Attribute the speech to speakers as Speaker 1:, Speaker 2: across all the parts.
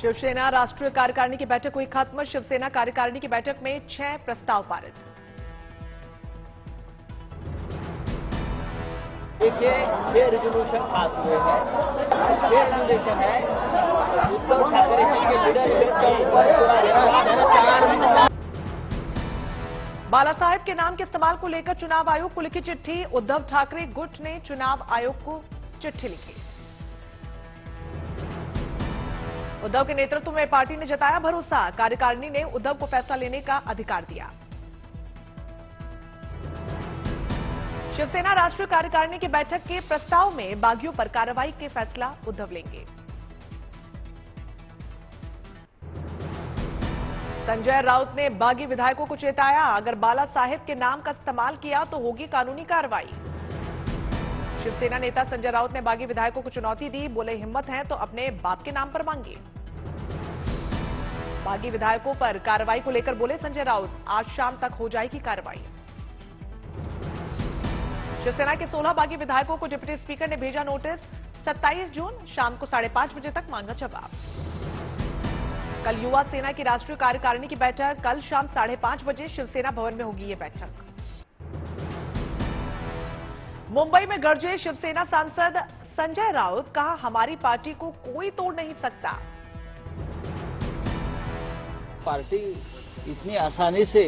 Speaker 1: शिवसेना राष्ट्रीय कार्यकारिणी की बैठक हुई खत्म। शिवसेना कार्यकारिणी की बैठक में 6 प्रस्ताव पारित।
Speaker 2: देखिए, 6 रिजोल्यूशन पास हुए हैं। 6 रिजोल्यूशन है उद्धव ठाकरे जी के लीडरशिप के ऊपर पूरा विश्वास है।
Speaker 1: बाला साहेब के नाम के इस्तेमाल को लेकर चुनाव आयोग को लिखी चिट्ठी। उद्धव ठाकरे गुट ने चुनाव आयोग को चिट्ठी लिखी। उद्धव के नेतृत्व में पार्टी ने जताया भरोसा। कार्यकारिणी ने उद्धव को फैसला लेने का अधिकार दिया। शिवसेना राष्ट्रीय कार्यकारिणी की बैठक के प्रस्ताव में बागियों पर कार्रवाई के फैसला उद्धव लेंगे। संजय राउत ने बागी विधायकों को चेताया, अगर बाला साहेब के नाम का इस्तेमाल किया तो होगी कानूनी कार्रवाई। शिवसेना नेता संजय राउत ने बागी विधायकों को चुनौती दी, बोले हिम्मत है तो अपने बाप के नाम पर मांगिए। बागी विधायकों पर कार्रवाई को लेकर बोले संजय राउत, आज शाम तक हो जाएगी कार्रवाई। शिवसेना के 16 बागी विधायकों को डिप्टी स्पीकर ने भेजा नोटिस। 27 जून शाम को 5:30 बजे तक मांगा जवाब। कल युवा सेना की राष्ट्रीय कार्यकारिणी की बैठक। कल शाम 5:30 बजे शिवसेना भवन में होगी ये बैठक। मुंबई में गरजे शिवसेना सांसद संजय राउत, कहा हमारी पार्टी को कोई तोड़ नहीं सकता।
Speaker 2: पार्टी इतनी आसानी से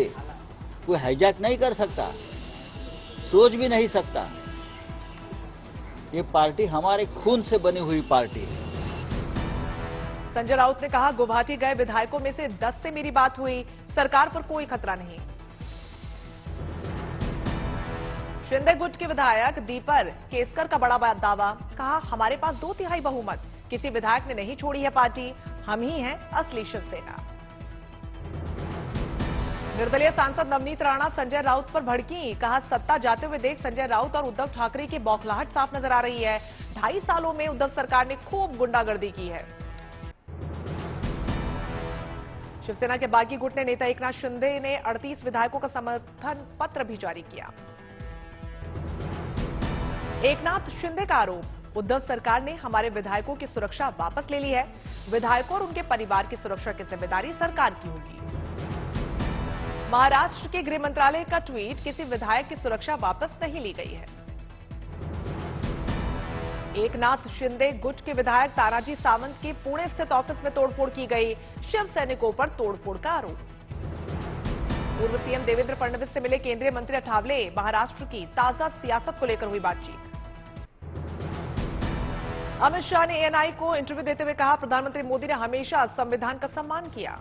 Speaker 2: कोई हाईजैक नहीं कर सकता, सोच भी नहीं सकता। ये पार्टी हमारे खून से बनी हुई पार्टी है।
Speaker 1: संजय राउत ने कहा, गुवाहाटी गए विधायकों में से 10 से मेरी बात हुई, सरकार पर कोई खतरा नहीं। शिंदे गुट के विधायक दीपर केसकर का बड़ा दावा, कहा हमारे पास 2/3 बहुमत, किसी विधायक ने नहीं छोड़ी है पार्टी, हम ही हैं असली शिवसेना। निर्दलीय सांसद नवनीत राणा संजय राउत पर भड़की, कहा सत्ता जाते हुए देख संजय राउत और उद्धव ठाकरे की बौखलाहट साफ नजर आ रही है। 2.5 सालों में उद्धव सरकार ने खूब गुंडागर्दी की है। शिवसेना के बागी गुट ने नेता एकनाथ शिंदे ने 38 विधायकों का समर्थन पत्र भी जारी किया। एकनाथ शिंदे का आरोप, उद्धव सरकार ने हमारे विधायकों की सुरक्षा वापस ले ली है। विधायकों और उनके परिवार की सुरक्षा की जिम्मेदारी सरकार की होगी। महाराष्ट्र के गृह मंत्रालय का ट्वीट, किसी विधायक की सुरक्षा वापस नहीं ली गई है। एकनाथ शिंदे गुट के विधायक तानाजी सावंत के पुणे स्थित ऑफिस में तोड़फोड़ की गई। शिव सैनिकों पर तोड़फोड़ का आरोप। पूर्व सीएम देवेंद्र फडणवीस से मिले केंद्रीय मंत्री अठावले, महाराष्ट्र की ताजा सियासत को लेकर हुई बातचीत। अमित शाह ने एएनआई को इंटरव्यू देते हुए कहा, प्रधानमंत्री मोदी ने हमेशा संविधान का सम्मान किया।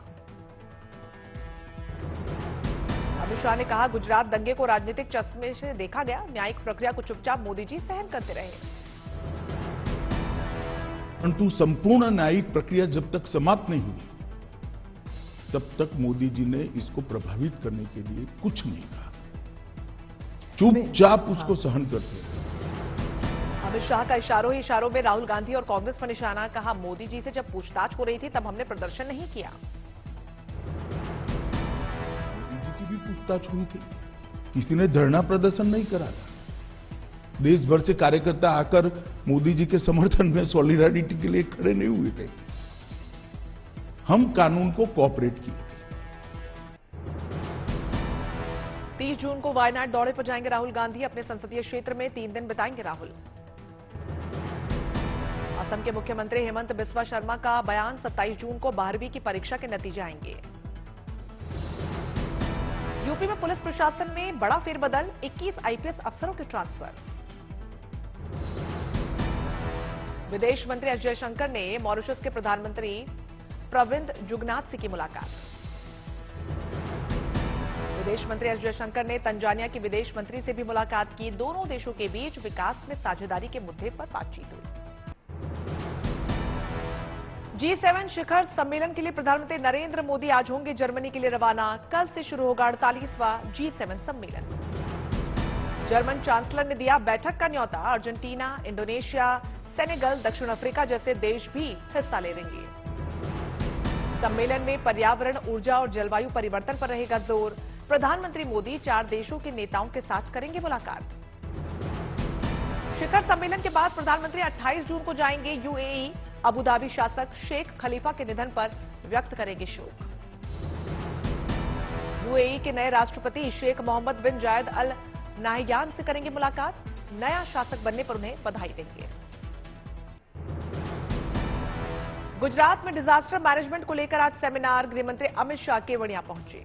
Speaker 1: अमित शाह ने कहा, गुजरात दंगे को राजनीतिक चश्मे से देखा गया, न्यायिक प्रक्रिया को चुपचाप मोदी जी सहन करते रहे।
Speaker 3: परंतु संपूर्ण न्यायिक प्रक्रिया जब तक समाप्त नहीं हुई तब तक मोदी जी ने इसको प्रभावित करने के लिए कुछ नहीं कहा, चुपचाप उसको सहन करते रहे।
Speaker 1: अमित शाह का इशारों ही इशारों में राहुल गांधी और कांग्रेस पर निशाना, कहा मोदी जी से जब पूछताछ हो रही थी तब हमने प्रदर्शन नहीं किया।
Speaker 3: मोदी जी की भी पूछताछ हुई थी, किसी ने धरना प्रदर्शन नहीं करा था। देश भर से कार्यकर्ता आकर मोदी जी के समर्थन में सॉलिडारिटी के लिए खड़े नहीं हुए थे। हम कानून को कोऑपरेट किए थे।
Speaker 1: 30 जून को वायनाड दौरे पर जाएंगे राहुल गांधी। अपने संसदीय क्षेत्र में 3 दिन बिताएंगे राहुल। असम के मुख्यमंत्री हेमंत बिस्वा शर्मा का बयान, 27 जून को 12वीं की परीक्षा के नतीजे आएंगे। यूपी में पुलिस प्रशासन में बड़ा फेरबदल, 21 आईपीएस अफसरों के ट्रांसफर। विदेश मंत्री एस जयशंकर ने मॉरिशस के प्रधानमंत्री प्रविंद जुगनाथ से की मुलाकात। विदेश मंत्री एस जयशंकर ने तंजानिया की विदेश मंत्री से भी मुलाकात की। दोनों देशों के बीच विकास में साझेदारी के मुद्दे पर बातचीत हुई। G7 शिखर सम्मेलन के लिए प्रधानमंत्री नरेंद्र मोदी आज होंगे जर्मनी के लिए रवाना। कल से शुरू होगा 48वां G7 सम्मेलन। जर्मन चांसलर ने दिया बैठक का न्योता। अर्जेंटीना, इंडोनेशिया, सेनेगल, दक्षिण अफ्रीका जैसे देश भी हिस्सा ले लेंगे। सम्मेलन में पर्यावरण, ऊर्जा और जलवायु परिवर्तन पर रहेगा जोर। प्रधानमंत्री मोदी 4 देशों के नेताओं के साथ करेंगे मुलाकात। शिखर सम्मेलन के बाद प्रधानमंत्री 28 जून को जाएंगे यूएई। अबुधाबी शासक शेख खलीफा के निधन पर व्यक्त करेंगे शोक। यूएई के नए राष्ट्रपति शेख मोहम्मद बिन जायद अल नाहयान से करेंगे मुलाकात। नया शासक बनने पर उन्हें बधाई देंगे। गुजरात में डिजास्टर मैनेजमेंट को लेकर आज सेमिनार। गृहमंत्री अमित शाह केवड़िया पहुंचे।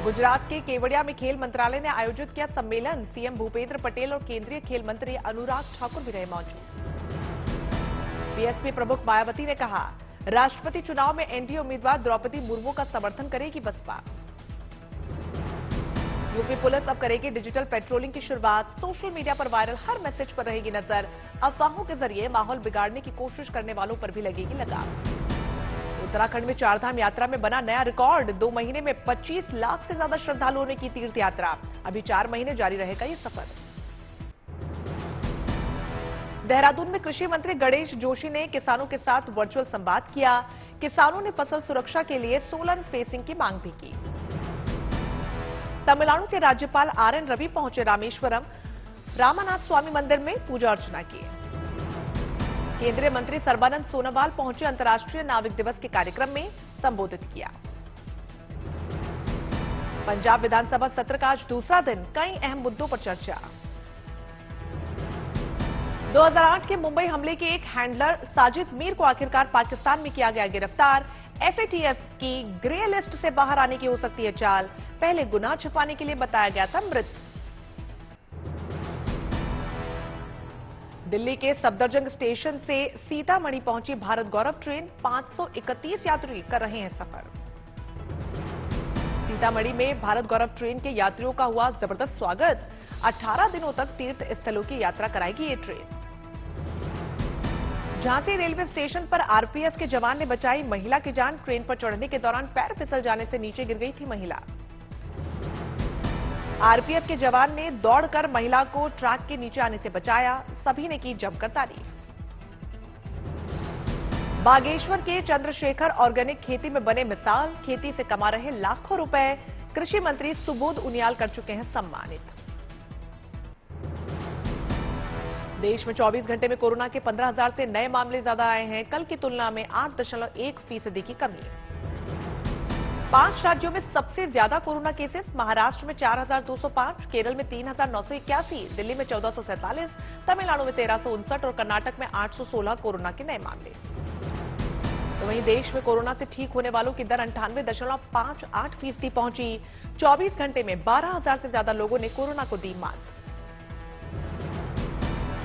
Speaker 1: गुजरात के केवड़िया में खेल मंत्रालय ने आयोजित किया सम्मेलन। सीएम भूपेंद्र पटेल और केंद्रीय खेल मंत्री अनुराग ठाकुर भी रहे मौजूद। बीएसपी प्रमुख मायावती ने कहा, राष्ट्रपति चुनाव में एनडीए उम्मीदवार द्रौपदी मुर्मू का समर्थन करेगी बसपा। यूपी पुलिस अब करेगी डिजिटल पेट्रोलिंग की शुरुआत। सोशल मीडिया पर वायरल हर मैसेज पर रहेगी नजर। अफवाहों के जरिए माहौल बिगाड़ने की कोशिश करने वालों पर भी लगेगी लगाम। उत्तराखंड में चारधाम यात्रा में बना नया रिकॉर्ड। 2 महीने में 25 लाख से ज्यादा श्रद्धालुओं ने की तीर्थ यात्रा। अभी 4 महीने जारी रहेगा ये सफर। देहरादून में कृषि मंत्री गणेश जोशी ने किसानों के साथ वर्चुअल संवाद किया। किसानों ने फसल सुरक्षा के लिए सोलर फेंसिंग की मांग भी की। तमिलनाडु के राज्यपाल आरएन रवि पहुंचे रामेश्वरम। रामानाथ स्वामी मंदिर में पूजा अर्चना की। केंद्रीय मंत्री सर्बानंद सोनोवाल पहुंचे। अंतर्राष्ट्रीय नाविक दिवस के कार्यक्रम में संबोधित किया। पंजाब विधानसभा सत्र का आज दूसरा दिन। कई अहम मुद्दों पर चर्चा। 2008 के मुंबई हमले के एक हैंडलर साजिद मीर को आखिरकार पाकिस्तान में किया गया गिरफ्तार। एफएटीएफ की ग्रे लिस्ट से बाहर आने की हो सकती है चाल। पहले गुनाह छिपाने के लिए बताया गया था मृत। दिल्ली के सफदरजंग स्टेशन से सीतामढ़ी पहुंची भारत गौरव ट्रेन। 531 यात्री कर रहे हैं सफर। सीतामढ़ी में भारत गौरव ट्रेन के यात्रियों का हुआ जबरदस्त स्वागत। 18 दिनों तक तीर्थ स्थलों की यात्रा कराएगी ये ट्रेन। झांसी रेलवे स्टेशन पर आरपीएफ के जवान ने बचाई महिला की जान। ट्रेन पर चढ़ने के दौरान पैर फिसल जाने से नीचे गिर गई थी महिला। आरपीएफ के जवान ने दौड़कर महिला को ट्रैक के नीचे आने से बचाया। सभी ने की जमकर तारीफ। बागेश्वर के चंद्रशेखर ऑर्गेनिक खेती में बने मिसाल। खेती से कमा रहे लाखों रुपए। कृषि मंत्री सुबोध उनियाल कर चुके हैं सम्मानित। देश में 24 घंटे में कोरोना के 15,000 से नए मामले ज्यादा आए हैं। कल की तुलना में 8.1% की कमी। 5 राज्यों में सबसे ज्यादा कोरोना केसेस। महाराष्ट्र में 4,205, केरल में 3,981, दिल्ली में 1,447, तमिलनाडु में 1,359 और कर्नाटक में 816 कोरोना के नए मामले। तो वहीं देश में कोरोना से ठीक होने वालों की दर 98.58% पहुंची। 24 घंटे में 12,000 से ज्यादा लोगों ने कोरोना को दी मात।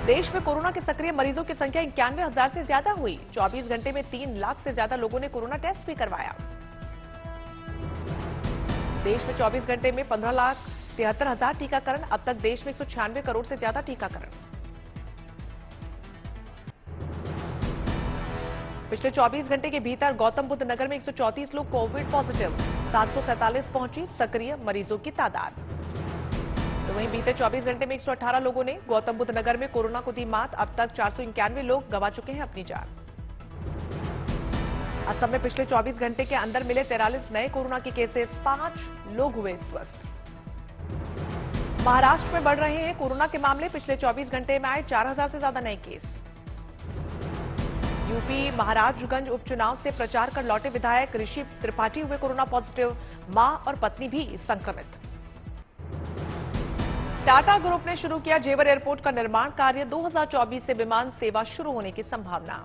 Speaker 1: देश में कोरोना के सक्रिय मरीजों की संख्या 91,000 से ज्यादा हुई। 24 घंटे में 3 लाख से ज्यादा लोगों ने कोरोना टेस्ट भी करवाया। देश में 24 घंटे में 15,73,000 टीकाकरण। अब तक देश में 196 करोड़ से ज्यादा टीकाकरण। पिछले 24 घंटे के भीतर गौतम बुद्ध नगर में 134 लोग कोविड पॉजिटिव। 747 पहुंची सक्रिय मरीजों की तादाद। तो वहीं बीते 24 घंटे में 118 लोगों ने गौतम बुद्ध नगर में कोरोना को दी मात। अब तक 491 लोग गंवा चुके हैं अपनी जान। असम में पिछले 24 घंटे के अंदर मिले 43 नए कोरोना के केसेस। 5 लोग हुए स्वस्थ। महाराष्ट्र में बढ़ रहे हैं कोरोना के मामले। पिछले 24 घंटे में आए 4,000 से ज्यादा नए केस। यूपी महाराजगंज उपचुनाव से प्रचार कर लौटे विधायक ऋषि त्रिपाठी हुए कोरोना पॉजिटिव। मां और पत्नी भी संक्रमित। टाटा ग्रुप ने शुरू किया जेवर एयरपोर्ट का निर्माण कार्य। 2024 से विमान सेवा शुरू होने की संभावना।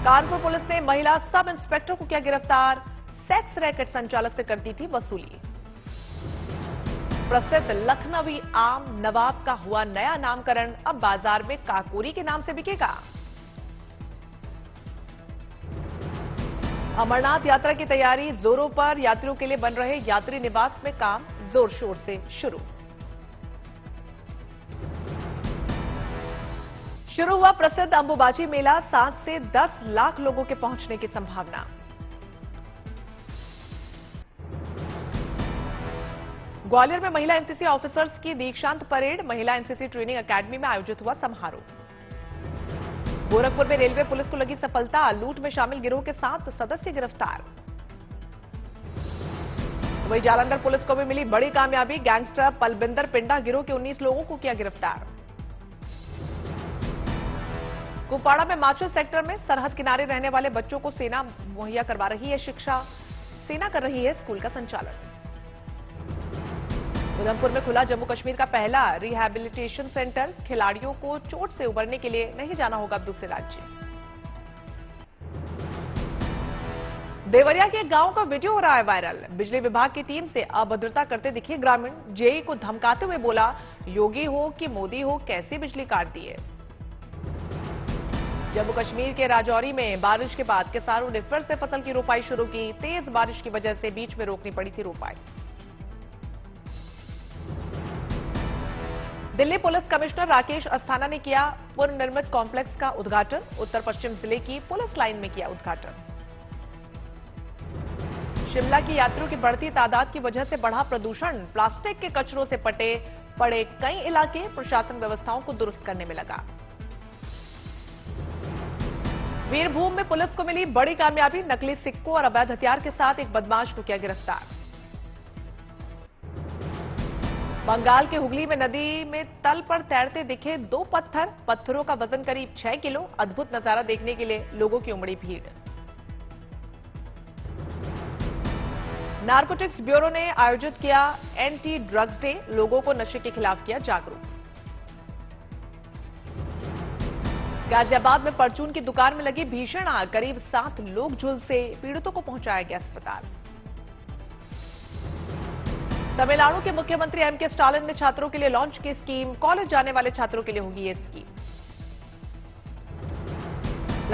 Speaker 1: कानपुर पुलिस ने महिला सब इंस्पेक्टर को किया गिरफ्तार। सेक्स रैकेट संचालक से करती थी वसूली। प्रसिद्ध लखनवी आम नवाब का हुआ नया नामकरण। अब बाजार में काकोरी के नाम से बिकेगा। अमरनाथ यात्रा की तैयारी जोरों पर। यात्रियों के लिए बन रहे यात्री निवास में काम जोर शोर से शुरू हुआ प्रसिद्ध अंबुबाची मेला। 7 से 10 लाख लोगों के पहुंचने की संभावना। ग्वालियर में महिला एनसीसी ऑफिसर्स की दीक्षांत परेड। महिला एनसीसी ट्रेनिंग एकेडमी में आयोजित हुआ समारोह। गोरखपुर में रेलवे पुलिस को लगी सफलता। लूट में शामिल गिरोह के 7 सदस्य गिरफ्तार। वहीं जालंधर पुलिस को भी मिली बड़ी कामयाबी। गैंगस्टर पलबिंदर पिंडा गिरोह के 19 लोगों को किया गिरफ्तार। कुपवाड़ा में माचल सेक्टर में सरहद किनारे रहने वाले बच्चों को सेना मुहैया करवा रही है शिक्षा। सेना कर रही है स्कूल का संचालन। उधमपुर में खुला जम्मू कश्मीर का पहला रिहैबिलिटेशन सेंटर। खिलाड़ियों को चोट से उबरने के लिए नहीं जाना होगा अब दूसरे राज्य। देवरिया के एक गांव का वीडियो हो रहा है वायरल। बिजली विभाग की टीम से अभद्रता करते दिखे ग्रामीण। जेई को धमकाते हुए बोला, योगी हो कि मोदी हो, कैसे बिजली काट दी है। जम्मू कश्मीर के राजौरी में बारिश के बाद किसानों ने फिर से फसल की रोपाई शुरू की। तेज बारिश की वजह से बीच में रोकनी पड़ी थी रोपाई। दिल्ली पुलिस कमिश्नर राकेश अस्थाना ने किया पुनर्निर्मित कॉम्प्लेक्स का उद्घाटन। उत्तर पश्चिम जिले की पुलिस लाइन में किया उद्घाटन। शिमला की यात्रियों की बढ़ती तादाद की वजह से बढ़ा प्रदूषण। प्लास्टिक के कचरों से पड़े कई इलाके। प्रशासन व्यवस्थाओं को दुरुस्त करने में लगा। वीरभूम में पुलिस को मिली बड़ी कामयाबी। नकली सिक्कों और अवैध हथियार के साथ एक बदमाश को किया गिरफ्तार। बंगाल के हुगली में नदी में तल पर तैरते दिखे 2 पत्थरों का वजन करीब 6 किलो। अद्भुत नजारा देखने के लिए लोगों की उमड़ी भीड़। नारकोटिक्स ब्यूरो ने आयोजित किया एंटी ड्रग्स डे। लोगों को नशे के खिलाफ किया जागरूक। गाजियाबाद में परचून की दुकान में लगी भीषण आग। करीब 7 लोग झुलसे। पीड़ितों को पहुंचाया गया अस्पताल। तमिलनाडु के मुख्यमंत्री एमके स्टालिन ने छात्रों के लिए लॉन्च की स्कीम। कॉलेज जाने वाले छात्रों के लिए होगी ये स्कीम।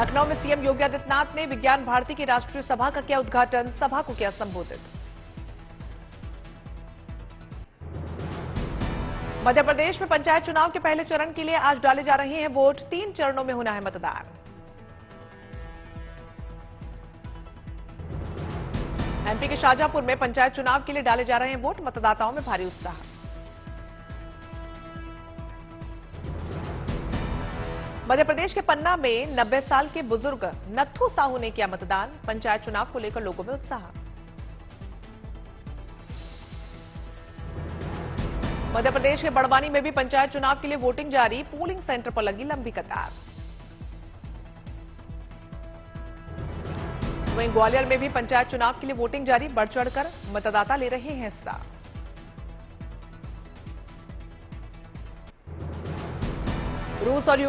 Speaker 1: लखनऊ में सीएम योगी आदित्यनाथ ने विज्ञान भारती की राष्ट्रीय सभा का किया उद्घाटन। सभा को किया संबोधित। मध्य प्रदेश में पंचायत चुनाव के पहले चरण के लिए आज डाले जा रहे हैं वोट। 3 चरणों में होना है मतदान। एमपी के शाहजहांपुर में पंचायत चुनाव के लिए डाले जा रहे हैं वोट। मतदाताओं में भारी उत्साह। मध्य प्रदेश के पन्ना में 90 साल के बुजुर्ग नत्थू साहू ने किया मतदान। पंचायत चुनाव को लेकर लोगों में उत्साह। मध्य प्रदेश के बड़वानी में भी पंचायत चुनाव के लिए वोटिंग जारी। पोलिंग सेंटर पर लगी लंबी कतार। वहीं ग्वालियर में भी पंचायत चुनाव के लिए वोटिंग जारी। बढ़ चढ़कर मतदाता ले रहे हैं हिस्सा। रूस और